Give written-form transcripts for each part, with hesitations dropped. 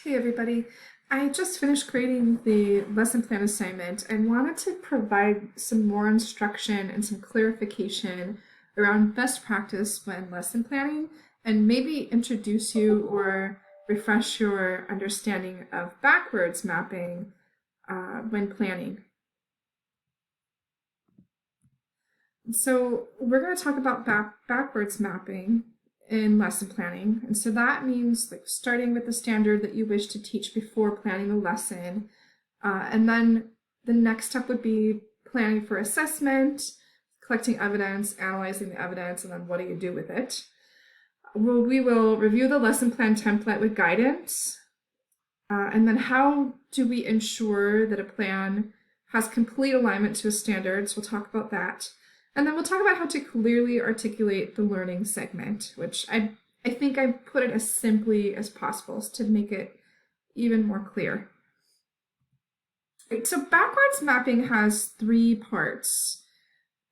Hey everybody, I just finished creating the lesson plan assignment and wanted to provide some more instruction and some clarification around best practice when lesson planning and maybe introduce you or refresh your understanding of backwards mapping when planning. So we're going to talk about backwards mapping in lesson planning. And so that means like starting with the standard that you wish to teach before planning the lesson. And then the next step would be planning for assessment, collecting evidence, analyzing the evidence, and then what do you do with it? We will review the lesson plan template with guidance. And then how do we ensure that a plan has complete alignment to a standard? So we'll talk about that. And then we'll talk about how to clearly articulate the learning segment, which I think I put it as simply as possible to make it even more clear. So backwards mapping has three parts.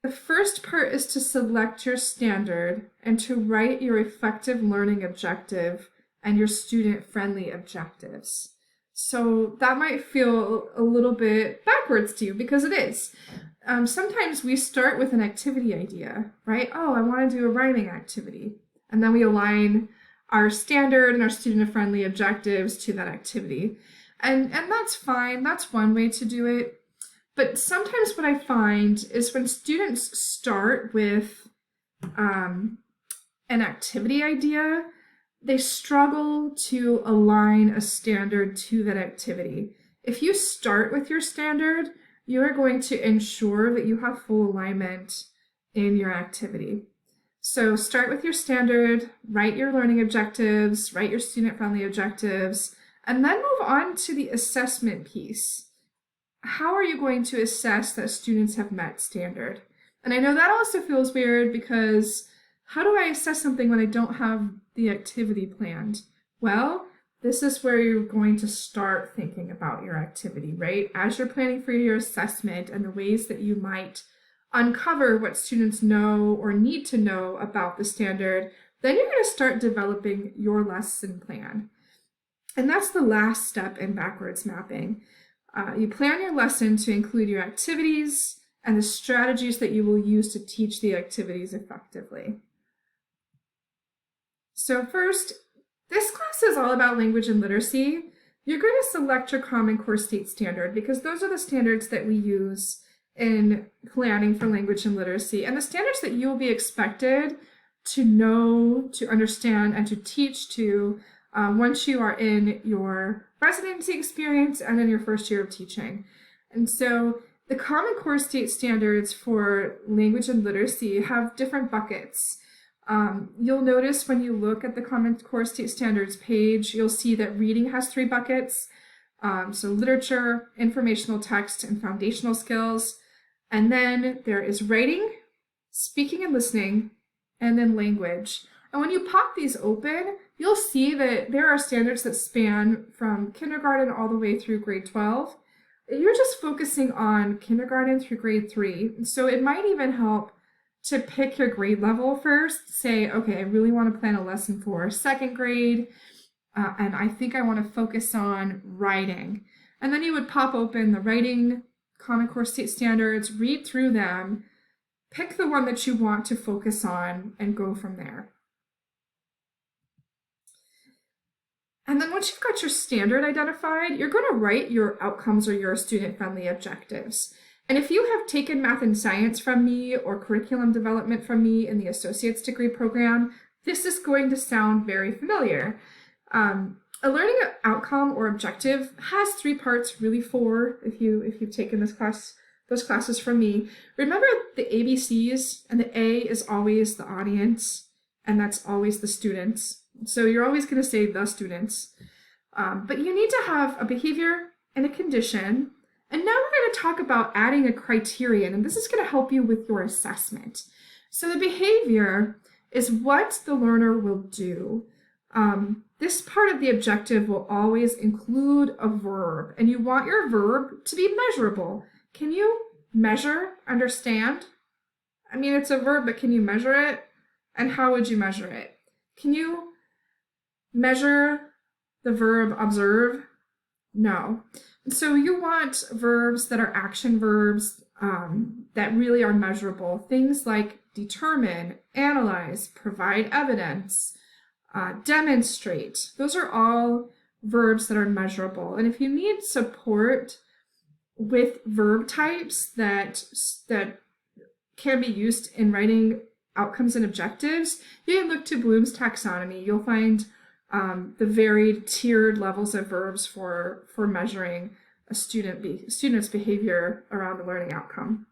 The first part is to select your standard and to write your effective learning objective and your student-friendly objectives. So that might feel a little bit backwards to you because it is. Sometimes we start with an activity idea, right? Oh, I want to do a writing activity. And then we align our standard and our student-friendly objectives to that activity. And that's fine. That's one way to do it. But sometimes what I find is when students start with an activity idea, they struggle to align a standard to that activity. If you start with your standard, you are going to ensure that you have full alignment in your activity. So start with your standard, write your learning objectives, write your student-friendly objectives, and then move on to the assessment piece. How are you going to assess that students have met standard? And I know that also feels weird because how do I assess something when I don't have the activity planned? Well, this is where you're going to start thinking about your activity, right? As you're planning for your assessment and the ways that you might uncover what students know or need to know about the standard, then you're going to start developing your lesson plan. And that's the last step in backwards mapping. You plan your lesson to include your activities and the strategies that you will use to teach the activities effectively. So first, this class is all about language and literacy. You're going to select your Common Core State Standard because those are the standards that we use in planning for language and literacy and the standards that you will be expected to know, to understand, and to teach to once you are in your residency experience and in your first year of teaching. And so the Common Core State Standards for language and literacy have different buckets. You'll notice when you look at the Common Core State Standards page, you'll see that reading has three buckets. So literature, informational text, and foundational skills. And then there is writing, speaking and listening, and then language. And when you pop these open, you'll see that there are standards that span from kindergarten all the way through grade 12. You're just focusing on kindergarten through grade 3. So it might even help to pick your grade level first. Say, okay, I really want to plan a lesson for second grade, and I think I want to focus on writing. And then you would pop open the writing Common Core State Standards, read through them, pick the one that you want to focus on, and go from there. And then once you've got your standard identified, you're going to write your outcomes or your student-friendly objectives. And if you have taken math and science from me or curriculum development from me in the associate's degree program, this is going to sound very familiar. A learning outcome or objective has three parts, really four if you've taken those classes from me. Remember the ABCs, and the A is always the audience, and that's always the students. So you're always going to say the students. But you need to have a behavior and a condition. And now we're going to talk about adding a criterion, and this is going to help you with your assessment. So the behavior is what the learner will do. This part of the objective will always include a verb, and you want your verb to be measurable. Can you measure, understand? I mean, it's a verb, but can you measure it? And how would you measure it? Can you measure the verb observe? No. So you want verbs that are action verbs that really are measurable. Things like determine, analyze, provide evidence, demonstrate. Those are all verbs that are measurable. And if you need support with verb types that can be used in writing outcomes and objectives, you can look to Bloom's taxonomy. You'll find the varied tiered levels of verbs for measuring a student's behavior around the learning outcome.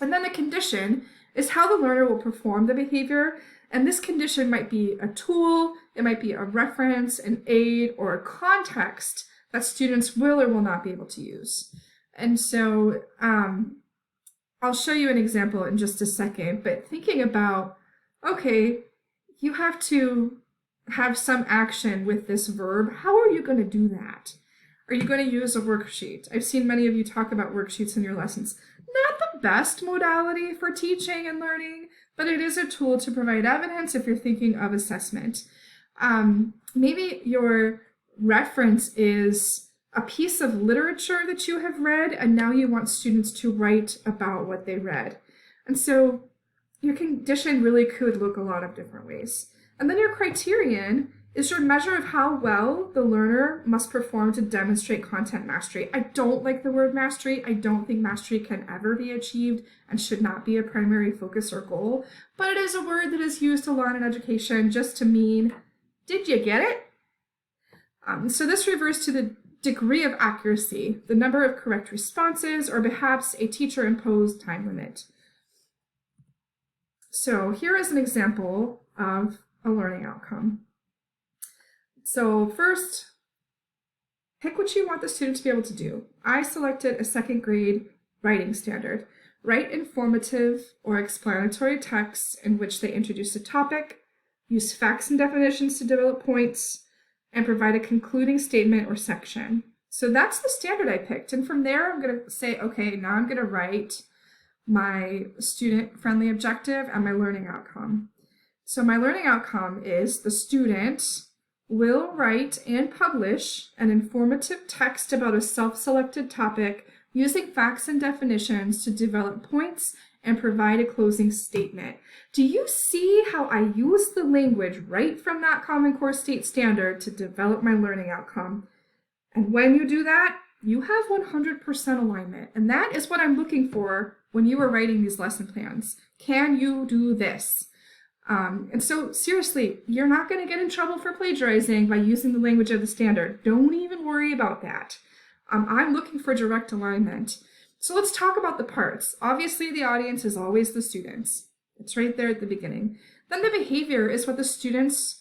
And then the condition is how the learner will perform the behavior. And this condition might be a tool, it might be a reference, an aid, or a context that students will or will not be able to use. And so I'll show you an example in just a second, but thinking about, okay, you have to have some action with this verb. How are you going to do that? Are you going to use a worksheet? I've seen many of you talk about worksheets in your lessons. Not the best modality for teaching and learning, but it is a tool to provide evidence if you're thinking of assessment. Maybe your reference is a piece of literature that you have read, and now you want students to write about what they read. And so your condition really could look a lot of different ways. And then your criterion is your measure of how well the learner must perform to demonstrate content mastery. I don't like the word mastery. I don't think mastery can ever be achieved and should not be a primary focus or goal, but it is a word that is used a lot in education just to mean, did you get it? So this refers to the degree of accuracy, the number of correct responses, or perhaps a teacher-imposed time limit. So here is an example of a learning outcome. So first, pick what you want the student to be able to do. I selected a second grade writing standard. Write informative or explanatory texts in which they introduce a topic, use facts and definitions to develop points, and provide a concluding statement or section. So that's the standard I picked. And from there, I'm going to say, okay, now I'm going to write my student-friendly objective and my learning outcome. So my learning outcome is the student will write and publish an informative text about a self-selected topic using facts and definitions to develop points and provide a closing statement. Do you see how I use the language right from that Common Core State Standard to develop my learning outcome? And when you do that, you have 100% alignment. And that is what I'm looking for when you are writing these lesson plans. Can you do this? And so seriously, you're not going to get in trouble for plagiarizing by using the language of the standard. Don't even worry about that. I'm looking for direct alignment. So let's talk about the parts. Obviously, the audience is always the students. It's right there at the beginning. Then the behavior is what the students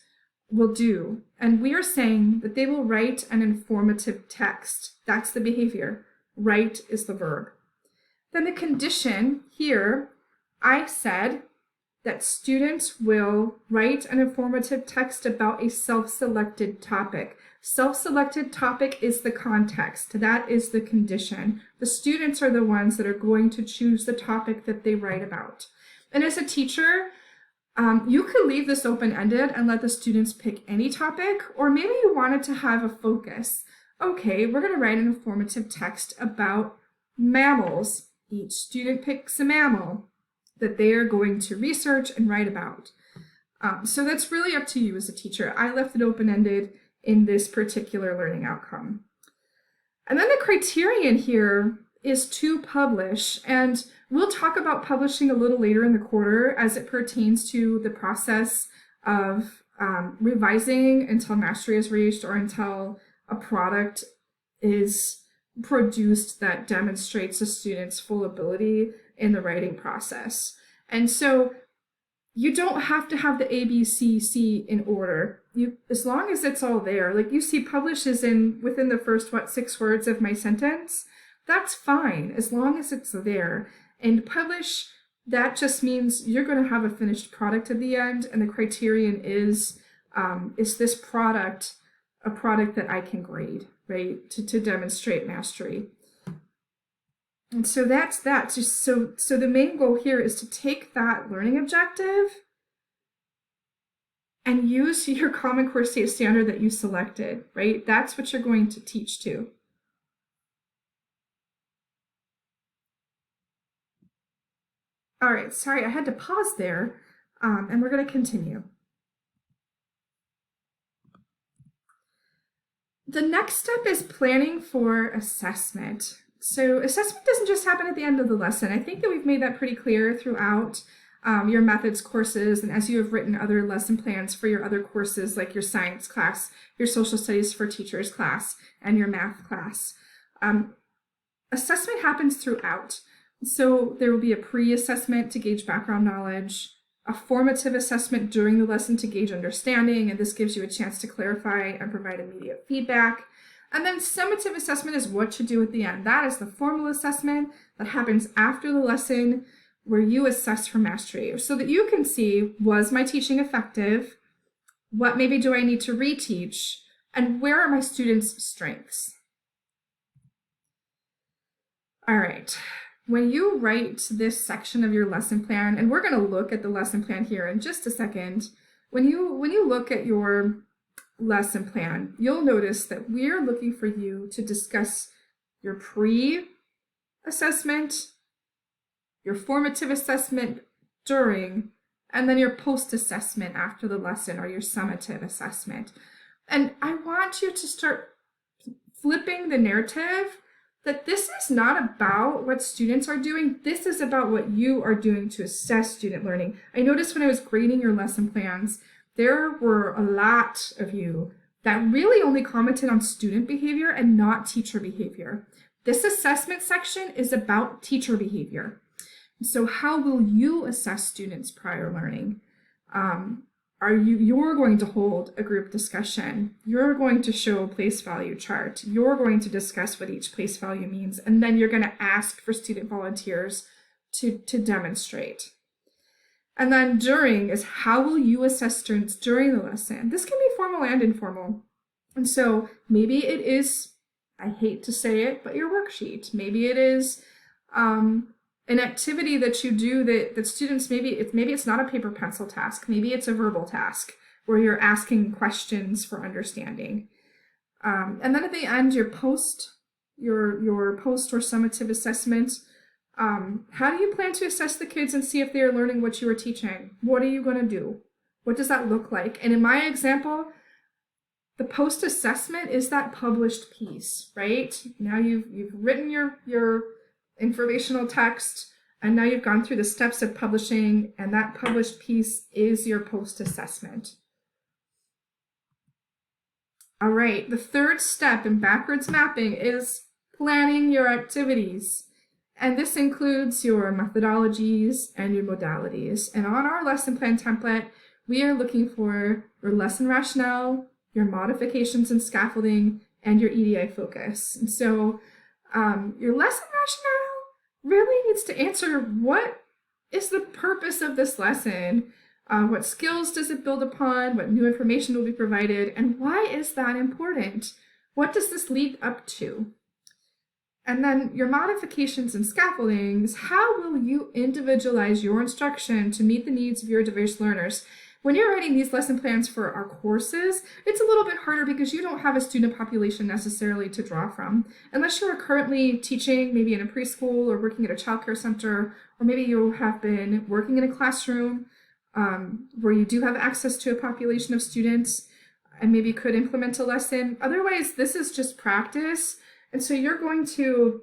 will do. And we are saying that they will write an informative text. That's the behavior. Write is the verb. Then the condition here, I said that students will write an informative text about a self-selected topic. Self-selected topic is the context. That is the condition. The students are the ones that are going to choose the topic that they write about. And as a teacher, you could leave this open-ended and let the students pick any topic, or maybe you wanted to have a focus. Okay, we're going to write an informative text about mammals. Each student picks a mammal that they are going to research and write about. So that's really up to you as a teacher. I left it open-ended in this particular learning outcome. And then the criterion here is to publish, and we'll talk about publishing a little later in the quarter as it pertains to the process of revising until mastery is reached or until a product is produced that demonstrates a student's full ability in the writing process. And so you don't have to have the A, B, C, C in order. As long as it's all there, like you see publish is within the first, 6 words of my sentence, that's fine as long as it's there. And publish, that just means you're going to have a finished product at the end, and the criterion is this product a product that I can grade, right, to demonstrate mastery. And so that's that. So the main goal here is to take that learning objective and use your Common Core State standard that you selected, right? That's what you're going to teach to. All right, sorry, I had to pause there, and we're going to continue. The next step is planning for assessment. So assessment doesn't just happen at the end of the lesson. I think that we've made that pretty clear throughout your methods courses, and as you have written other lesson plans for your other courses, like your science class, your social studies for teachers class, and your math class. Assessment happens throughout. So there will be a pre-assessment to gauge background knowledge, a formative assessment during the lesson to gauge understanding, and this gives you a chance to clarify and provide immediate feedback. And then summative assessment is what you do at the end. That is the formal assessment that happens after the lesson, where you assess for mastery so that you can see, was my teaching effective? What maybe do I need to reteach? And where are my students' strengths? All right, when you write this section of your lesson plan, and we're going to look at the lesson plan here in just a second, when you look at your lesson plan, you'll notice that we're looking for you to discuss your pre-assessment, your formative assessment during, and then your post-assessment after the lesson, or your summative assessment. And I want you to start flipping the narrative that this is not about what students are doing. This is about what you are doing to assess student learning. I noticed when I was grading your lesson plans, there were a lot of you that really only commented on student behavior and not teacher behavior. This assessment section is about teacher behavior. So how will you assess students' prior learning? You're going to hold a group discussion. You're going to show a place value chart. You're going to discuss what each place value means, and then you're going to ask for student volunteers to demonstrate. And then during is how will you assess students during the lesson? This can be formal and informal. And so maybe it is, I hate to say it, but your worksheet. Maybe it is an activity that you do that students, maybe it's not a paper pencil task. Maybe it's a verbal task where you're asking questions for understanding. And then at the end, your post or summative assessment. How do you plan to assess the kids and see if they are learning what you are teaching? What are you going to do? What does that look like? And in my example, the post assessment is that published piece, right? Now you've written your informational text, and now you've gone through the steps of publishing, and that published piece is your post assessment. All right, the third step in backwards mapping is planning your activities. And this includes your methodologies and your modalities. And on our lesson plan template, we are looking for your lesson rationale, your modifications and scaffolding, and your EDI focus. And so your lesson rationale really needs to answer, what is the purpose of this lesson? What skills does it build upon? What new information will be provided? And why is that important? What does this lead up to? And then your modifications and scaffoldings, how will you individualize your instruction to meet the needs of your diverse learners? When you're writing these lesson plans for our courses, it's a little bit harder because you don't have a student population necessarily to draw from. Unless you are currently teaching maybe in a preschool or working at a childcare center, or maybe you have been working in a classroom where you do have access to a population of students and maybe could implement a lesson. Otherwise, this is just practice. And so you're going to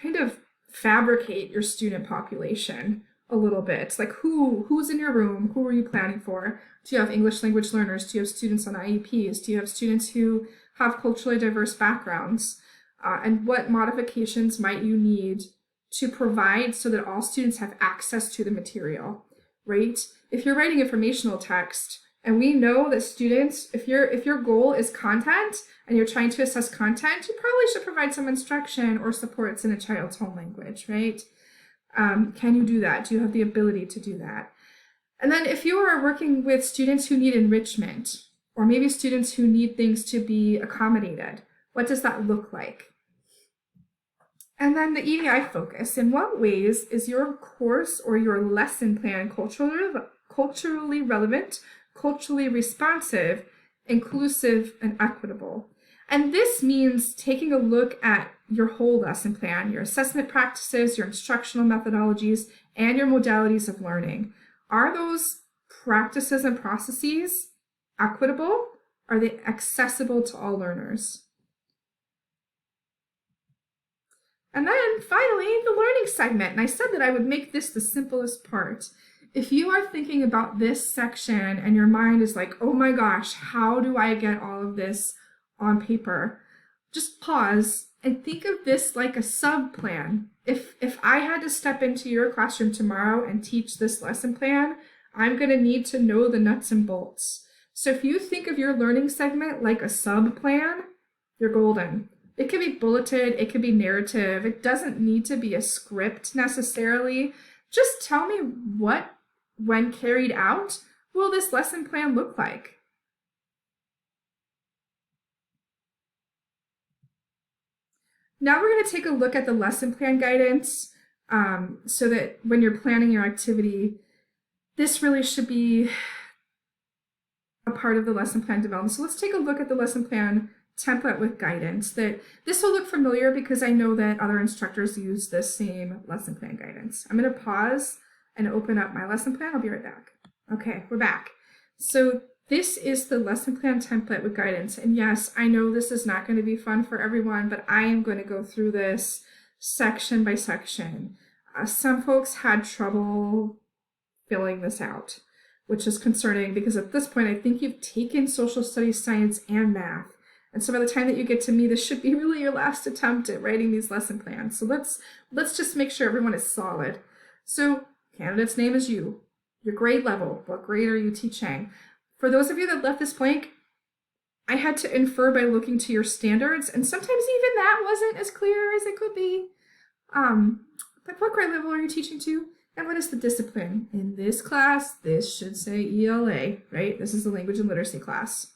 kind of fabricate your student population a little bit. Like who's in your room? Who are you planning for? Do you have English language learners? Do you have students on IEPs? Do you have students who have culturally diverse backgrounds? And what modifications might you need to provide so that all students have access to the material, right? If you're writing informational text, and we know that students, if your goal is content and you're trying to assess content, you probably should provide some instruction or supports in a child's home language, right? Can you do that? Do you have the ability to do that? And then if you are working with students who need enrichment, or maybe students who need things to be accommodated, what does that look like? And then the EDI focus. In what ways is your course or your lesson plan culturally relevant, culturally responsive, inclusive, and equitable. And this means taking a look at your whole lesson plan, your assessment practices, your instructional methodologies, and your modalities of learning. Are those practices and processes equitable? Are they accessible to all learners? And then finally, the learning segment. And I said that I would make this the simplest part. If you are thinking about this section and your mind is like, oh my gosh, how do I get all of this on paper? Just pause and think of this like a sub-plan. If I had to step into your classroom tomorrow and teach this lesson plan, I'm going to need to know the nuts and bolts. So if you think of your learning segment like a sub-plan, you're golden. It could be bulleted, it could be narrative. It doesn't need to be a script necessarily. Just tell me what, when carried out, will this lesson plan look like? Now we're going to take a look at the lesson plan guidance so that when you're planning your activity, this really should be a part of the lesson plan development. So let's take a look at the lesson plan template with guidance. This will look familiar because I know that other instructors use this same lesson plan guidance. I'm going to pause and open up my lesson plan. I'll be right back. Okay, we're back. So this is the lesson plan template with guidance. And yes, I know this is not going to be fun for everyone, but I am going to go through this section by section. Some folks had trouble filling this out, which is concerning because at this point, I think you've taken social studies, science, and math. And so by the time that you get to me, this should be really your last attempt at writing these lesson plans. So let's just make sure everyone is solid. So candidate's name is you. Your grade level, what grade are you teaching? For those of you that left this blank, I had to infer by looking to your standards, and sometimes even that wasn't as clear as it could be. But what grade level are you teaching to? And what is the discipline? In this class, this should say ELA, right? This is the language and literacy class.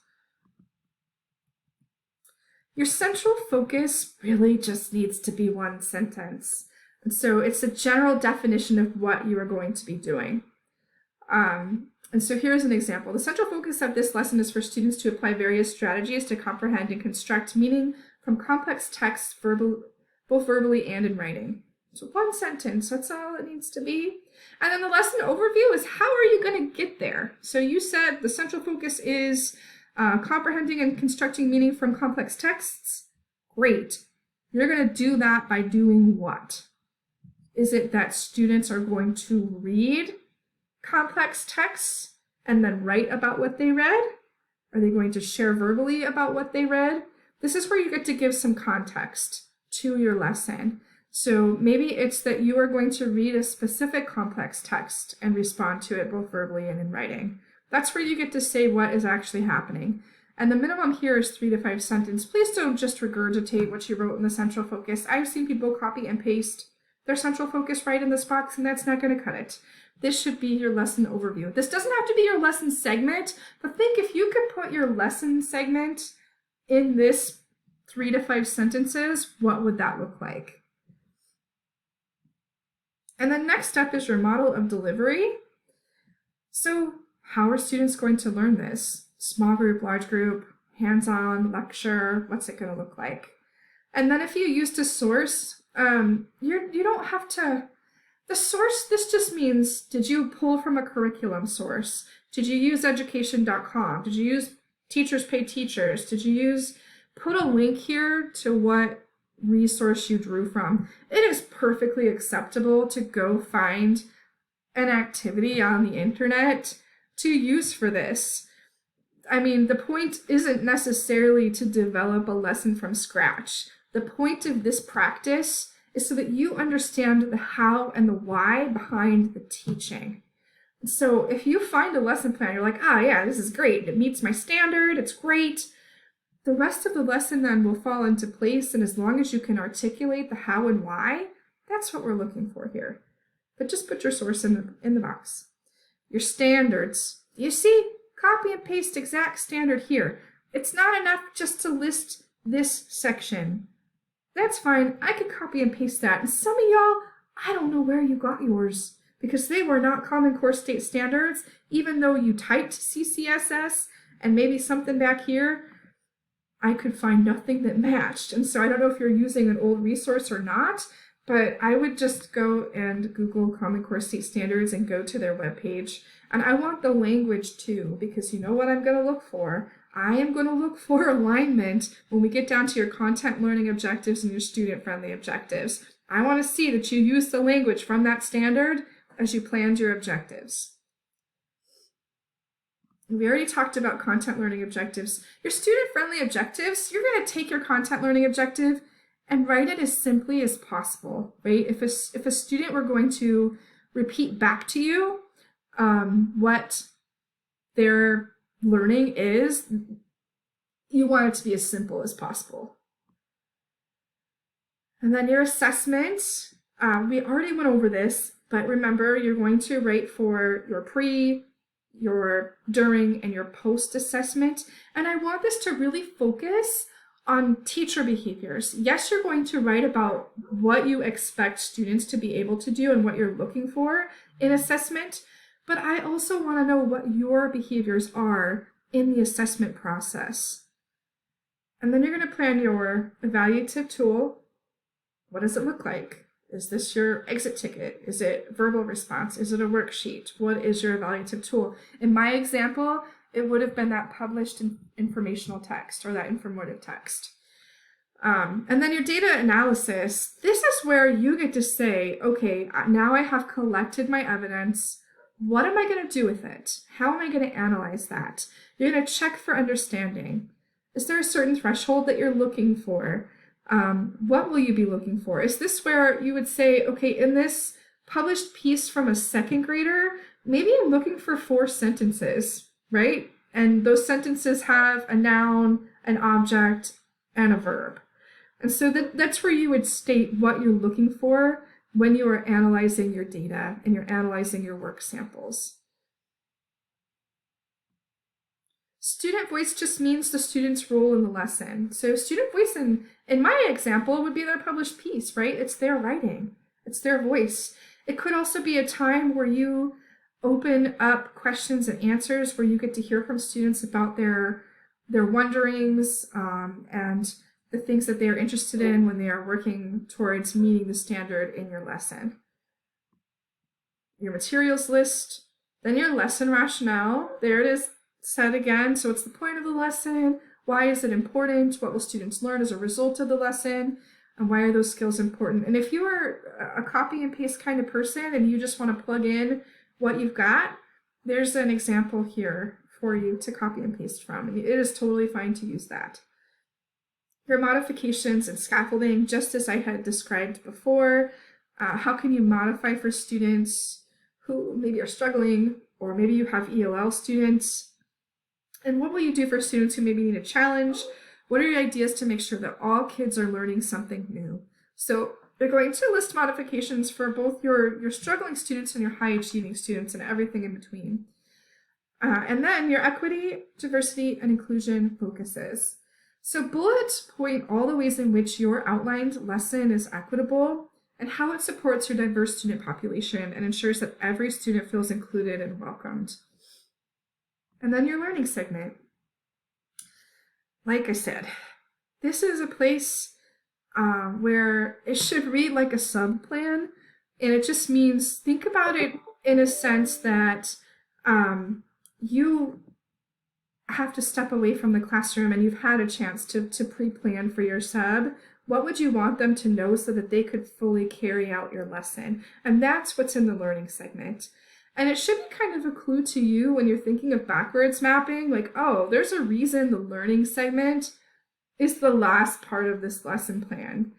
Your central focus really just needs to be one sentence. And so it's a general definition of what you are going to be doing. And so here's an example. The central focus of this lesson is for students to apply various strategies to comprehend and construct meaning from complex texts, both verbally and in writing. So one sentence, that's all it needs to be. And then the lesson overview is how are you going to get there? So you said the central focus is comprehending and constructing meaning from complex texts. Great. You're going to do that by doing what? Is it that students are going to read complex texts and then write about what they read? Are they going to share verbally about what they read? This is where you get to give some context to your lesson. So maybe it's that you are going to read a specific complex text and respond to it both verbally and in writing. That's where you get to say what is actually happening. And the minimum here is 3 to 5 sentences. Please don't just regurgitate what you wrote in the central focus. I've seen people copy and paste their central focus right in this box, and that's not going to cut it. This should be your lesson overview. This doesn't have to be your lesson segment, but think if you could put your lesson segment in this 3 to 5 sentences, what would that look like? And the next step is your model of delivery. So how are students going to learn this? Small group, large group, hands-on, lecture, what's it going to look like? And then if you used a source, you don't have to, the source, this just means, did you pull from a curriculum source? Did you use education.com? Did you use Teachers Pay Teachers? Did you put a link here to what resource you drew from? It is perfectly acceptable to go find an activity on the internet to use for this. I mean, the point isn't necessarily to develop a lesson from scratch. The point of this practice is so that you understand the how and the why behind the teaching. So if you find a lesson plan, you're like, yeah, this is great. It meets my standard. It's great. The rest of the lesson then will fall into place. And as long as you can articulate the how and why, that's what we're looking for here. But just put your source in the box. Your standards. You see, copy and paste exact standard here. It's not enough just to list this section. That's fine. I could copy and paste that. And some of y'all, I don't know where you got yours because they were not Common Core state standards, even though you typed CCSS and maybe something back here, I could find nothing that matched. And so I don't know if you're using an old resource or not, but I would just go and Google Common Core state standards and go to their webpage. And I want the language too, because you know what I'm going to look for? I am going to look for alignment when we get down to your content learning objectives and your student-friendly objectives. I want to see that you use the language from that standard as you planned your objectives. We already talked about content learning objectives. Your student-friendly objectives, you're going to take your content learning objective and write it as simply as possible, right? If a student were going to repeat back to you what their learning is, you want it to be as simple as possible. And then your assessment, we already went over this, but remember, you're going to write for your pre, your during, and your post assessment. And I want this to really focus on teacher behaviors. Yes, you're going to write about what you expect students to be able to do and what you're looking for in assessment, but I also want to know what your behaviors are in the assessment process. And then you're going to plan your evaluative tool. What does it look like? Is this your exit ticket? Is it verbal response? Is it a worksheet? What is your evaluative tool? In my example, it would have been that published informational text or that informative text. And then your data analysis, this is where you get to say, okay, now I have collected my evidence. What am I going to do with it? How am I going to analyze that? You're going to check for understanding. Is there a certain threshold that you're looking for? What will you be looking for? Is this where you would say, okay, in this published piece from a second grader, maybe I'm looking for 4 sentences, right? And those sentences have a noun, an object, and a verb. And so that's where you would state what you're looking for when you are analyzing your data and you're analyzing your work samples. Student voice just means the student's role in the lesson. So student voice in my example would be their published piece, right? It's their writing, it's their voice. It could also be a time where you open up questions and answers where you get to hear from students about their wonderings and the things that they are interested in when they are working towards meeting the standard in your lesson. Your materials list, then your lesson rationale. There it is said again. So what's the point of the lesson? Why is it important? What will students learn as a result of the lesson? And why are those skills important? And if you are a copy and paste kind of person and you just want to plug in what you've got, there's an example here for you to copy and paste from. And it is totally fine to use that. Your modifications and scaffolding, just as I had described before. How can you modify for students who maybe are struggling, or maybe you have ELL students? And what will you do for students who maybe need a challenge? What are your ideas to make sure that all kids are learning something new? So you're going to list modifications for both your struggling students and your high achieving students and everything in between. And then your equity, diversity, and inclusion focuses. So bullet point all the ways in which your outlined lesson is equitable and how it supports your diverse student population and ensures that every student feels included and welcomed. And then your learning segment. Like I said, this is a place where it should read like a sub-plan, and it just means think about it in a sense that you have to step away from the classroom and you've had a chance to pre-plan for your sub. What would you want them to know so that they could fully carry out your lesson? And that's what's in the learning segment. And it should be kind of a clue to you when you're thinking of backwards mapping, like, oh, there's a reason the learning segment is the last part of this lesson plan.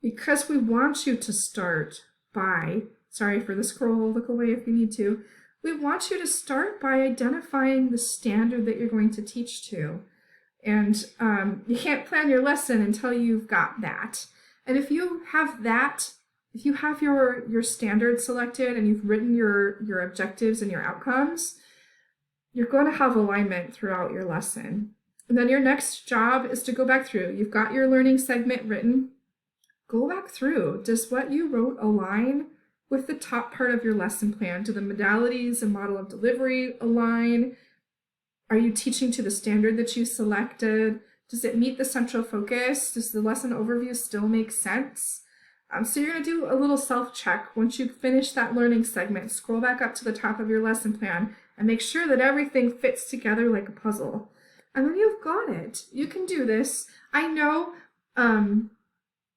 Because we want you to start by, sorry for the scroll, look away if you need to, we want you to start by identifying the standard that you're going to teach to. And you can't plan your lesson until you've got that. And if you have that, if you have your standard selected and you've written your objectives and your outcomes, you're going to have alignment throughout your lesson. And then your next job is to go back through. You've got your learning segment written. Go back through. Does what you wrote align with the top part of your lesson plan? Do the modalities and model of delivery align? Are you teaching to the standard that you selected? Does it meet the central focus? Does the lesson overview still make sense? So you're going to do a little self-check. Once you finish that learning segment, scroll back up to the top of your lesson plan and make sure that everything fits together like a puzzle. And then you've got it. You can do this. I know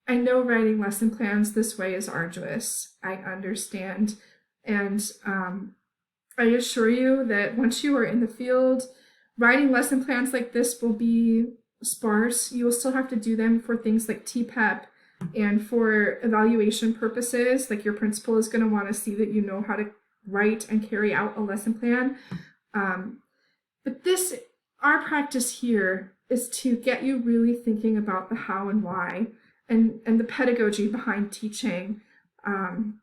writing lesson plans this way is arduous. I understand. And I assure you that once you are in the field, writing lesson plans like this will be sparse. You will still have to do them for things like TPEP and for evaluation purposes. Like your principal is going to want to see that you know how to write and carry out a lesson plan. But our practice here is to get you really thinking about the how and why and the pedagogy behind teaching. And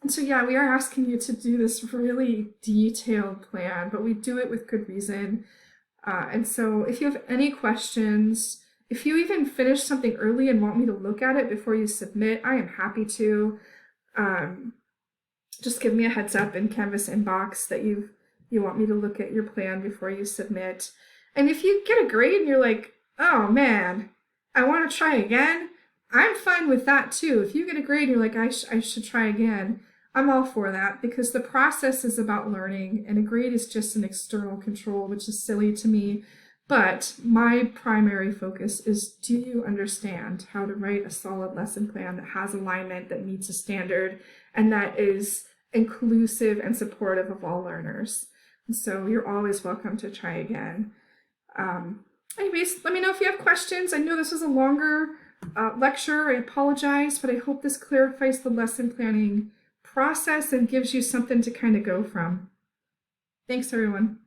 so, yeah, we are asking you to do this really detailed plan, but we do it with good reason. And so if you have any questions, if you even finish something early and want me to look at it before you submit, I am happy to. Just give me a heads up in Canvas inbox that you want me to look at your plan before you submit. And if you get a grade and you're like, oh man, I want to try again, I'm fine with that too. If you get a grade and you're like, I should try again, I'm all for that, because the process is about learning and a grade is just an external control, which is silly to me. But my primary focus is, do you understand how to write a solid lesson plan that has alignment, that meets a standard, and that is inclusive and supportive of all learners? And so you're always welcome to try again. Anyways, let me know if you have questions. I know this was a longer lecture. I apologize, but I hope this clarifies the lesson planning process and gives you something to kind of go from. Thanks, everyone.